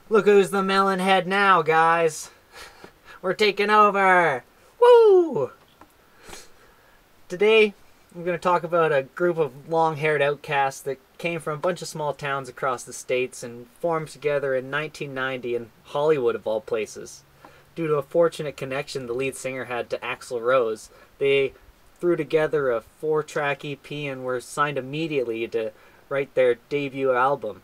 Look who's the melon head now, guys. We're taking over. Woo! Today, I'm going to talk about a group of long-haired outcasts that came from a bunch of small towns across the states and formed together in 1990 in Hollywood, of all places. Due to a fortunate connection the lead singer had to Axl Rose, they threw together a 4-track EP and were signed immediately to write their debut album.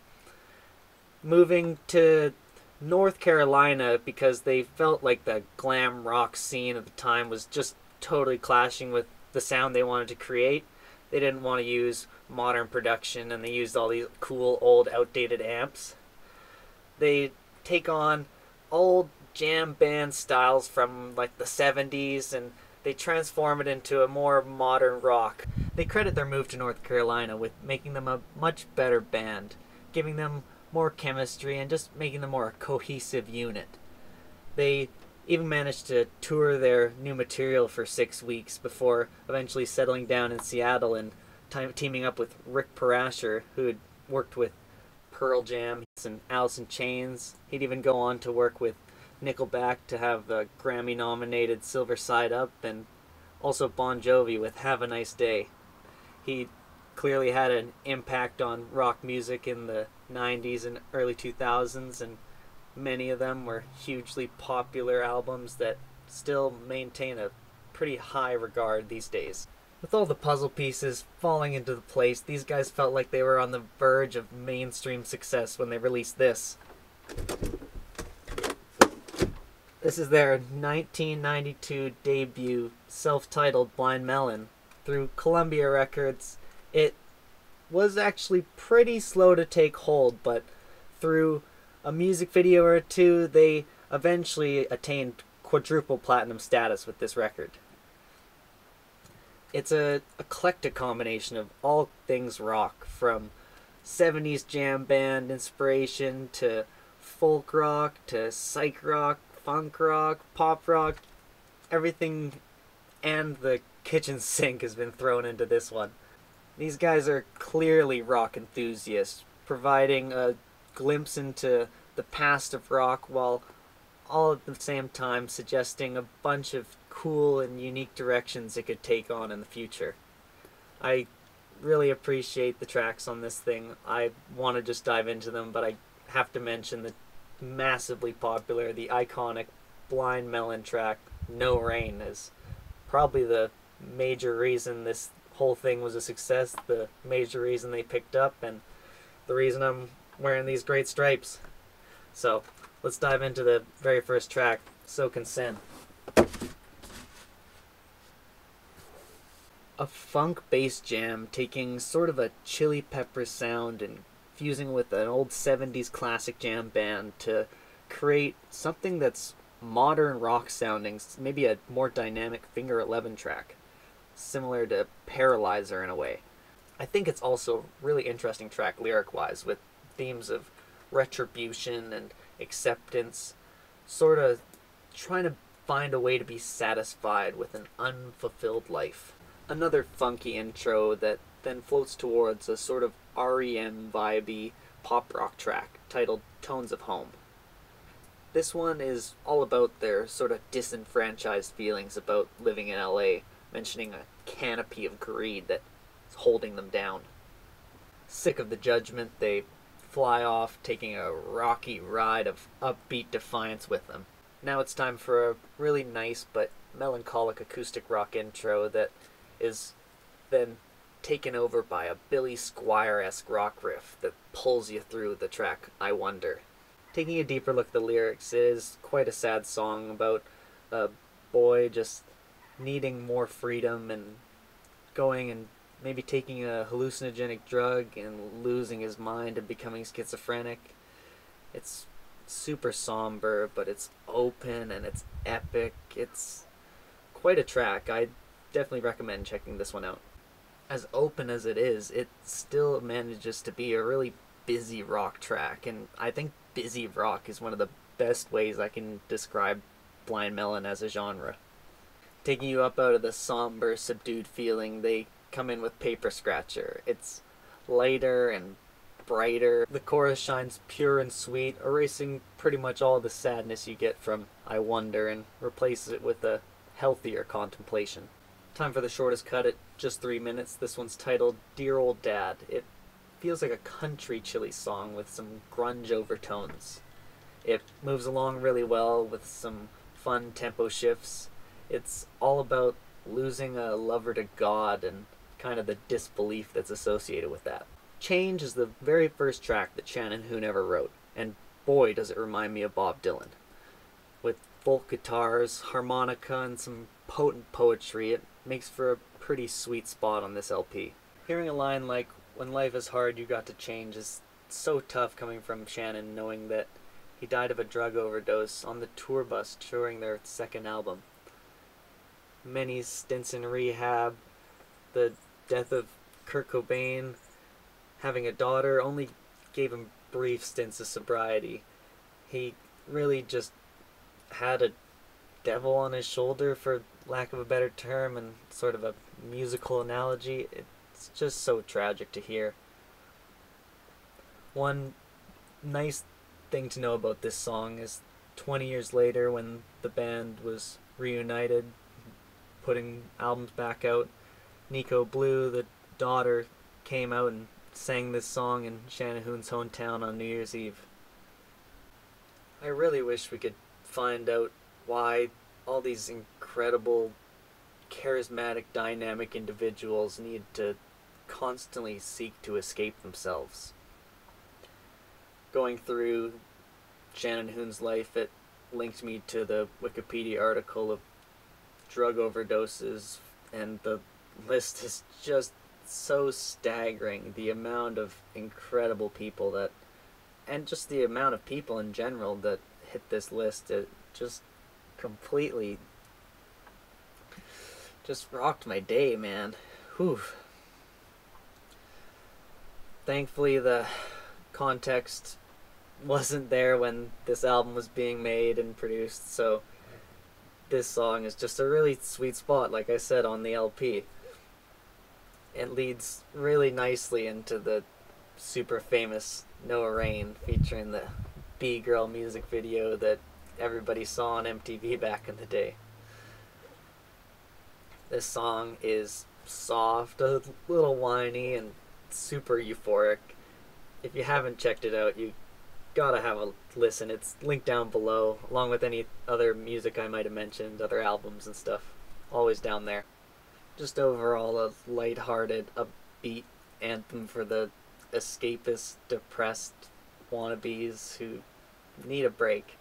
Moving to North Carolina because they felt like the glam rock scene at the time was just totally clashing with the sound they wanted to create. They didn't want to use modern production, and they used all these cool old outdated amps. They take on old jam band styles from like the 70s and they transform it into a more modern rock. They credit their move to North Carolina with making them a much better band, giving them more chemistry and just making them more a cohesive unit. They even managed to tour their new material for 6 weeks before eventually settling down in Seattle and teaming up with Rick Parasher, who had worked with Pearl Jam and Alice in Chains. He'd even go on to work with Nickelback to have the Grammy-nominated Silver Side Up, and also Bon Jovi with Have a Nice Day. He clearly had an impact on rock music in the 90s and early 2000s, and many of them were hugely popular albums that still maintain a pretty high regard these days. With all the puzzle pieces falling into place, these guys felt like they were on the verge of mainstream success when they released this. This is their 1992 debut, self-titled Blind Melon, through Columbia Records. It was actually pretty slow to take hold, but through a music video or two, they eventually attained quadruple platinum status with this record. It's a eclectic combination of all things rock, from 70s jam band inspiration to folk rock to psych rock, funk rock, pop rock. Everything and the kitchen sink has been thrown into this one. These guys are clearly rock enthusiasts, providing a glimpse into the past of rock while all at the same time suggesting a bunch of cool and unique directions it could take on in the future. I really appreciate the tracks on this thing. I want to just dive into them, but I have to mention the massively popular, the iconic Blind Melon track, No Rain, is probably the major reason this whole thing was a success, the major reason they picked up, and the reason I'm wearing these great stripes. So, let's dive into the very first track, Soakin' Sin. A funk bass jam taking sort of a Chili Peppers sound and fusing with an old 70s classic jam band to create something that's modern rock sounding, maybe a more dynamic Finger 11 track, similar to Paralyzer in a way. I think it's also a really interesting track lyric-wise, with themes of retribution and acceptance, sort of trying to find a way to be satisfied with an unfulfilled life. Another funky intro that then floats towards a sort of REM vibey pop rock track titled Tones of Home. This one is all about their sort of disenfranchised feelings about living in LA, mentioning a canopy of greed that's holding them down. Sick of the judgment, they fly off, taking a rocky ride of upbeat defiance with them. Now it's time for a really nice but melancholic acoustic rock intro that is then taken over by a Billy Squier-esque rock riff that pulls you through the track I Wonder. Taking a deeper look at the lyrics, it is quite a sad song about a boy just needing more freedom and going and maybe taking a hallucinogenic drug and losing his mind and becoming schizophrenic. It's super somber, but it's open and it's epic. It's quite a track. I definitely recommend checking this one out. As open as it is, it still manages to be a really busy rock track, and I think busy rock is one of the best ways I can describe Blind Melon as a genre. Taking you up out of the somber, subdued feeling, they come in with Paper Scratcher. It's lighter and brighter. The chorus shines pure and sweet, erasing pretty much all the sadness you get from I Wonder and replaces it with a healthier contemplation. Time for the shortest cut at just 3 minutes. This one's titled Dear Old Dad. It feels like a country chili song with some grunge overtones. It moves along really well with some fun tempo shifts. It's all about losing a lover to God and kind of the disbelief that's associated with that. Change is the very first track that Shannon Hoon ever wrote, and boy does it remind me of Bob Dylan. With folk guitars, harmonica, and some potent poetry, it makes for a pretty sweet spot on this LP. Hearing a line like, "When life is hard, you got to change," is so tough coming from Shannon, knowing that he died of a drug overdose on the tour bus touring their second album. Many stints in rehab, the death of Kurt Cobain, having a daughter only gave him brief stints of sobriety. He really just had a devil on his shoulder, for lack of a better term, and sort of a musical analogy. It's just so tragic to hear. One nice thing to know about this song is 20 years later, when the band was reunited, putting albums back out, Nico Blue, the daughter, came out and sang this song in Shannon Hoon's hometown on New Year's Eve. I really wish we could find out why all these incredible, charismatic, dynamic individuals need to constantly seek to escape themselves. Going through Shannon Hoon's life, it linked me to the Wikipedia article of drug overdoses, and the list is just so staggering. The amount of incredible people that, and just the amount of people in general that hit this list, it just completely just rocked my day, man. Whew. Thankfully, the context wasn't there when this album was being made and produced, so this song is just a really sweet spot, like I said, on the LP. It leads really nicely into the super famous Noah Rain, featuring the B-Girl music video that everybody saw on MTV back in the day. This song is soft, a little whiny, and super euphoric. If you haven't checked it out, you gotta have a listen. It's linked down below, along with any other music I might have mentioned, other albums and stuff. Always down there. Just overall a lighthearted, upbeat anthem for the escapist, depressed wannabes who need a break.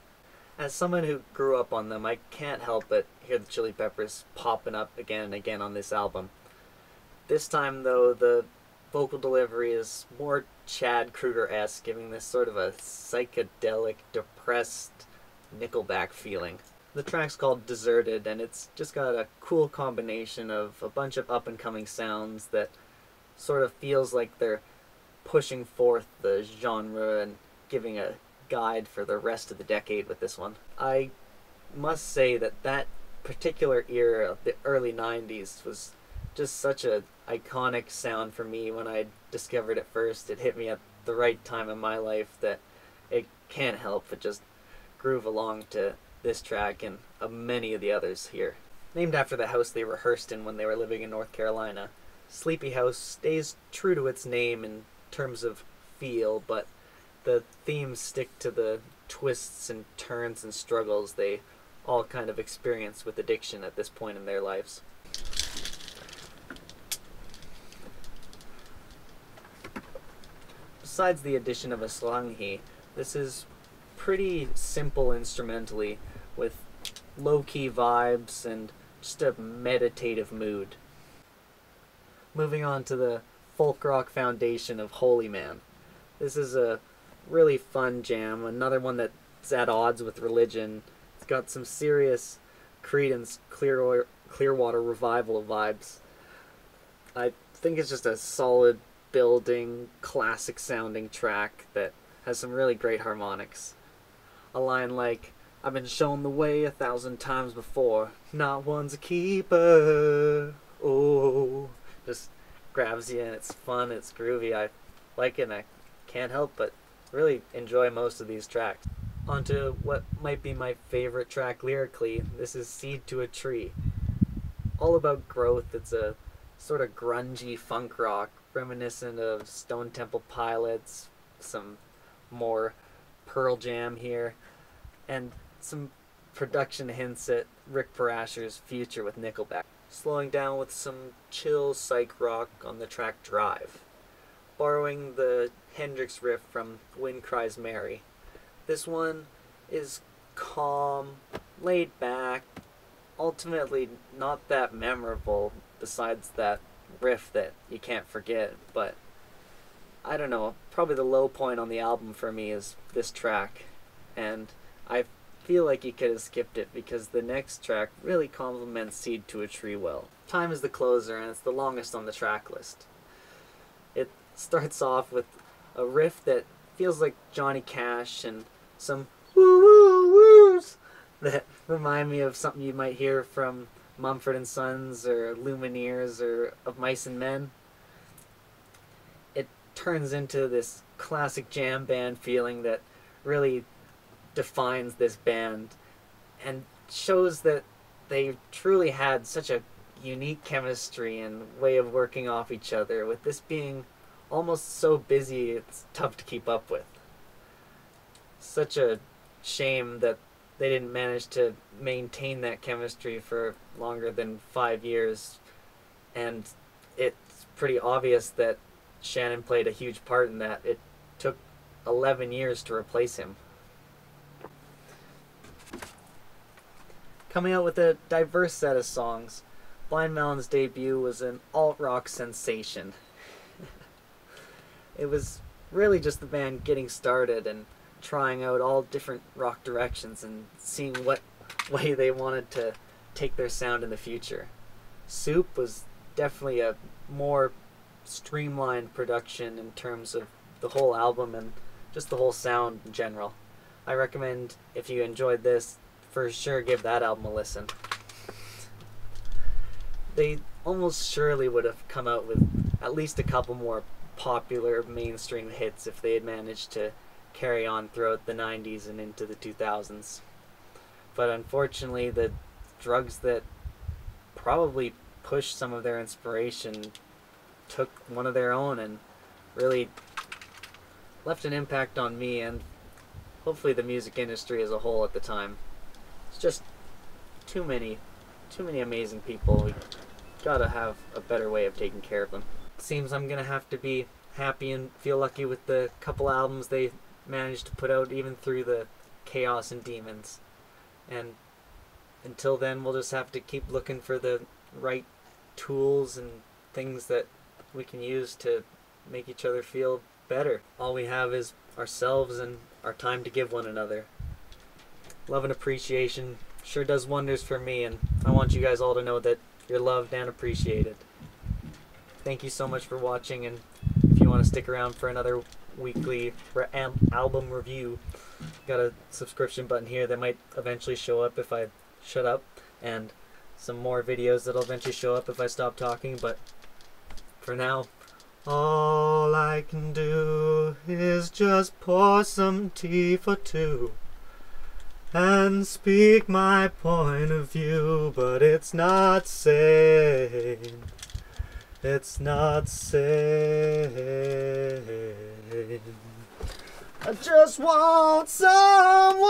As someone who grew up on them, I can't help but hear the Chili Peppers popping up again and again on this album. This time, though, the vocal delivery is more Chad Kroeger-esque, giving this sort of a psychedelic, depressed Nickelback feeling. The track's called Deserted, and it's just got a cool combination of a bunch of up-and-coming sounds that sort of feels like they're pushing forth the genre and giving a guide for the rest of the decade with this one. I must say that that particular era, the early 90s, was just such a iconic sound for me when I discovered it first. It hit me at the right time in my life that it can't help but just groove along to this track and many of the others here. Named after the house they rehearsed in when they were living in North Carolina, Sleepy House stays true to its name in terms of feel, but the themes stick to the twists and turns and struggles they all kind of experience with addiction at this point in their lives. Besides the addition of a slanghi, this is pretty simple instrumentally, with low-key vibes and just a meditative mood. Moving on to the folk rock foundation of Holy Man. This is a really fun jam, another one that's at odds with religion. It's got some serious Creedence Clearwater Revival vibes. I think it's just a solid building, classic sounding track that has some really great harmonics. A line like, "I've been shown the way 1,000 times before, not one's a keeper," oh, just grabs you and it's fun, it's groovy. I like it and I can't help but really enjoy most of these tracks. Onto what might be my favorite track lyrically. This is Seed to a Tree. All about growth. It's a sort of grungy funk rock, reminiscent of Stone Temple Pilots, some more Pearl Jam here, and some production hints at Rick Parasher's future with Nickelback. Slowing down with some chill psych rock on the track Drive, borrowing the Hendrix riff from Wind Cries Mary. This one is calm, laid back, ultimately not that memorable besides that riff that you can't forget, but I don't know, probably the low point on the album for me is this track, and I feel like you could have skipped it because the next track really complements Seed to a Tree well. Time is the closer, and it's the longest on the track list. It starts off with a riff that feels like Johnny Cash and some woo-woo-woos that remind me of something you might hear from Mumford & Sons or Lumineers or Of Mice and Men. It turns into this classic jam band feeling that really defines this band and shows that they truly had such a unique chemistry and way of working off each other, with this being almost so busy it's tough to keep up with. Such a shame that they didn't manage to maintain that chemistry for longer than 5 years, and it's pretty obvious that Shannon played a huge part in that. It took 11 years to replace him. Coming out with a diverse set of songs, Blind Melon's debut was an alt-rock sensation. It was really just the band getting started and trying out all different rock directions and seeing what way they wanted to take their sound in the future. Soup was definitely a more streamlined production in terms of the whole album and just the whole sound in general. I recommend, if you enjoyed this, for sure give that album a listen. They almost surely would have come out with at least a couple more popular mainstream hits if they had managed to carry on throughout the 90s and into the 2000s. But unfortunately, the drugs that probably pushed some of their inspiration took one of their own and really left an impact on me and hopefully the music industry as a whole at the time. It's just too many amazing people. We gotta have a better way of taking care of them. It seems I'm gonna have to be happy and feel lucky with the couple albums they managed to put out even through the chaos and demons. And until then, we'll just have to keep looking for the right tools and things that we can use to make each other feel better. All we have is ourselves and our time to give one another. Love and appreciation sure does wonders for me, and I want you guys all to know that you're loved and appreciated. Thank you so much for watching, and if you want to stick around for another weekly album review, got a subscription button here that might eventually show up if I shut up, and some more videos that'll eventually show up if I stop talking. But for now, all I can do is just pour some tea for two and speak my point of view, but it's not sane. It's not sane. I just want someone